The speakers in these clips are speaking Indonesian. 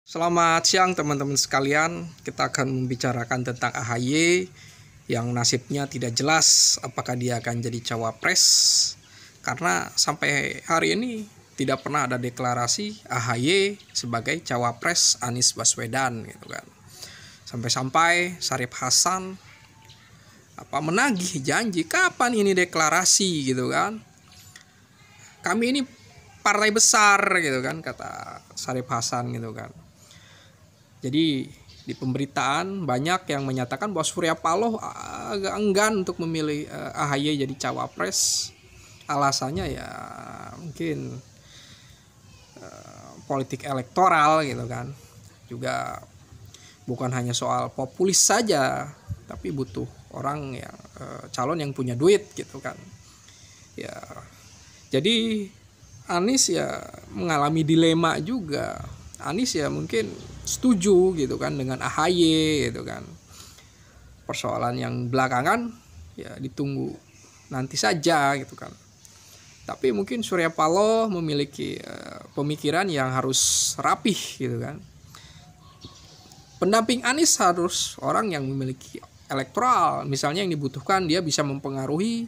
Selamat siang teman-teman sekalian. Kita akan membicarakan tentang AHY yang nasibnya tidak jelas apakah dia akan jadi cawapres. Karena sampai hari ini tidak pernah ada deklarasi AHY sebagai cawapres Anies Baswedan gitu kan. Sampai-sampai Syarif Hasan menagih janji kapan ini deklarasi gitu kan. Kami ini partai besar gitu kan, kata Syarif Hasan gitu kan. Jadi di pemberitaan banyak yang menyatakan bahwa Surya Paloh agak enggan untuk memilih AHY jadi cawapres. Alasannya ya mungkin politik elektoral gitu kan. Juga bukan hanya soal populis saja, tapi butuh orang yang calon yang punya duit gitu kan. Ya. Jadi Anies ya mengalami dilema juga. Anies ya mungkin setuju gitu kan dengan AHY gitu kan. Persoalan yang belakangan ya ditunggu nanti saja gitu kan. Tapi mungkin Surya Paloh memiliki pemikiran yang harus rapih gitu kan. Pendamping Anies harus orang yang memiliki elektoral. Misalnya yang dibutuhkan dia bisa mempengaruhi,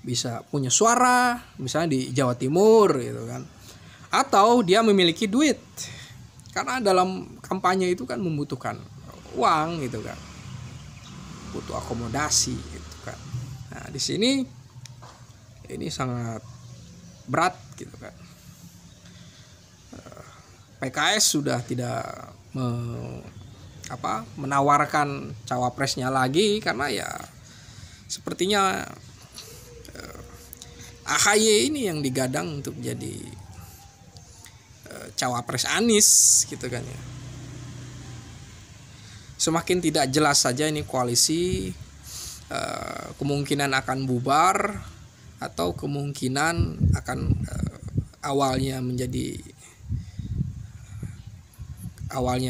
bisa punya suara misalnya di Jawa Timur gitu kan. Atau dia memiliki duit, karena dalam kampanye itu kan membutuhkan uang gitu kan, butuh akomodasi gitu kan. Nah di sini ini sangat berat gitu kan. PKS sudah tidak menawarkan cawapresnya lagi karena ya sepertinya AHY ini yang digadang untuk jadi cawapres Anies gitu kan ya. Semakin tidak jelas saja ini koalisi, kemungkinan akan bubar atau kemungkinan akan awalnya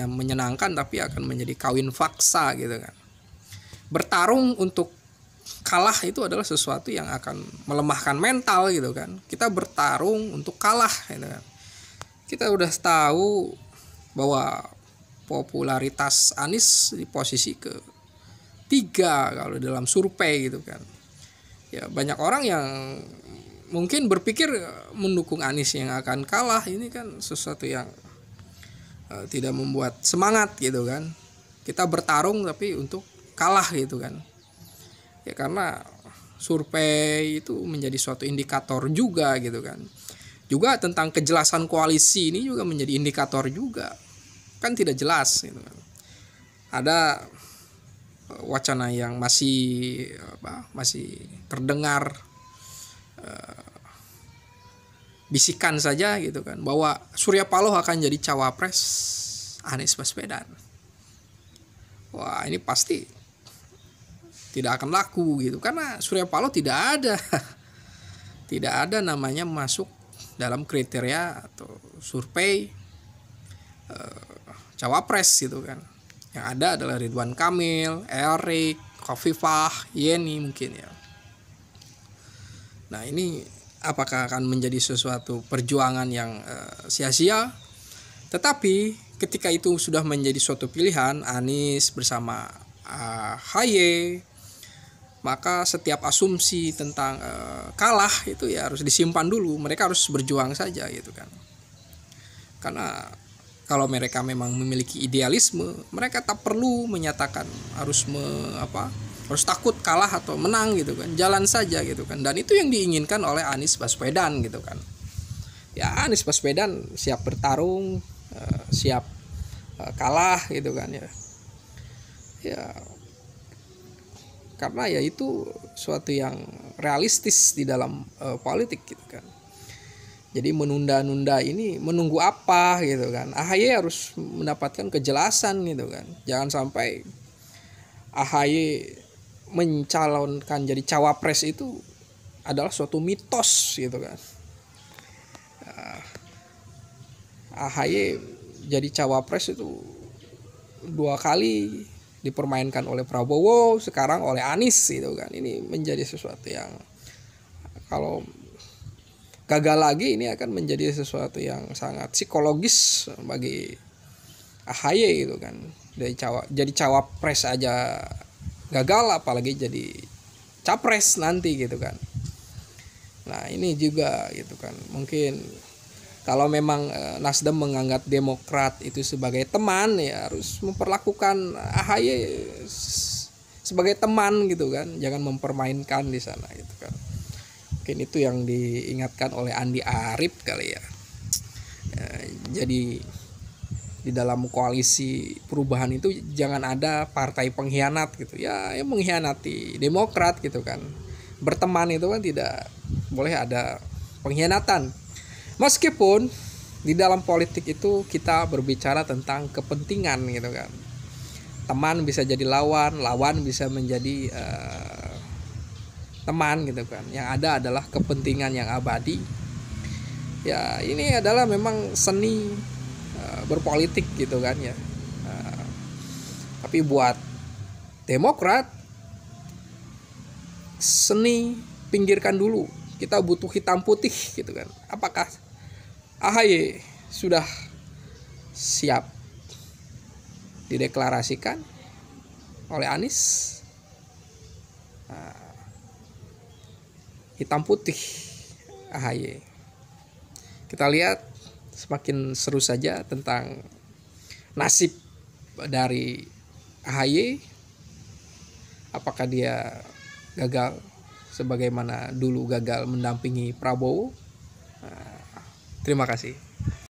menyenangkan tapi akan menjadi kawin faksa gitu kan. Bertarung untuk kalah itu adalah sesuatu yang akan melemahkan mental gitu kan. Kita bertarung untuk kalah gitu kan. Kita udah tahu bahwa popularitas Anies di posisi ke-3 kalau dalam survei gitu kan. Ya banyak orang yang mungkin berpikir mendukung Anies yang akan kalah, ini kan sesuatu yang tidak membuat semangat gitu kan. Kita bertarung tapi untuk kalah gitu kan. Ya karena survei itu menjadi suatu indikator juga gitu kan. Juga tentang kejelasan koalisi ini juga menjadi indikator juga. Kan tidak jelas gitu kan. Ada wacana yang masih terdengar bisikan saja gitu kan, bahwa Surya Paloh akan jadi cawapres Anies Baswedan. Wah, ini pasti tidak akan laku gitu karena Surya Paloh tidak ada namanya masuk dalam kriteria atau survei cawapres gitu kan. Yang ada adalah Ridwan Kamil, Erik, Khofifah, Yeni mungkin ya. Nah ini apakah akan menjadi sesuatu perjuangan yang sia-sia? Tetapi ketika itu sudah menjadi suatu pilihan Anies bersama AHY, maka setiap asumsi tentang kalah itu ya harus disimpan dulu. Mereka harus berjuang saja gitu kan. Karena kalau mereka memang memiliki idealisme, mereka tak perlu menyatakan harus takut kalah atau menang gitu kan. Jalan saja gitu kan. Dan itu yang diinginkan oleh Anies Baswedan gitu kan. Ya Anies Baswedan siap bertarung, siap kalah gitu kan ya. Ya karena ya itu suatu yang realistis di dalam politik gitu kan. Jadi menunda-nunda ini menunggu apa gitu kan. AHY harus mendapatkan kejelasan gitu kan. Jangan sampai AHY mencalonkan jadi cawapres itu adalah suatu mitos gitu kan. AHY jadi cawapres itu 2 kali dipermainkan oleh Prabowo, sekarang oleh Anies gitu kan. Ini menjadi sesuatu yang kalau gagal lagi, ini akan menjadi sesuatu yang sangat psikologis bagi AHY gitu kan. Jadi cawapres aja gagal, apalagi jadi capres nanti gitu kan. Nah ini juga gitu kan, mungkin kalau memang Nasdem menganggap Demokrat itu sebagai teman, ya harus memperlakukan AHY sebagai teman gitu kan, jangan mempermainkan di sana gitu kan. Mungkin itu yang diingatkan oleh Andi Arief kali ya. Jadi di dalam koalisi perubahan itu jangan ada partai pengkhianat gitu ya, yang mengkhianati Demokrat gitu kan. Berteman itu kan tidak boleh ada pengkhianatan. Meskipun di dalam politik itu kita berbicara tentang kepentingan gitu kan. Teman bisa jadi lawan, lawan bisa menjadi teman gitu kan. Yang ada adalah kepentingan yang abadi. Ya ini adalah memang seni berpolitik gitu kan ya. Tapi buat Demokrat, seni pinggirkan dulu. Kita butuh hitam putih gitu kan. Apakah AHY sudah siap dideklarasikan oleh Anies? Hitam putih AHY. Kita lihat semakin seru saja tentang nasib dari AHY. Apakah dia gagal sebagaimana dulu gagal mendampingi Prabowo? Terima kasih.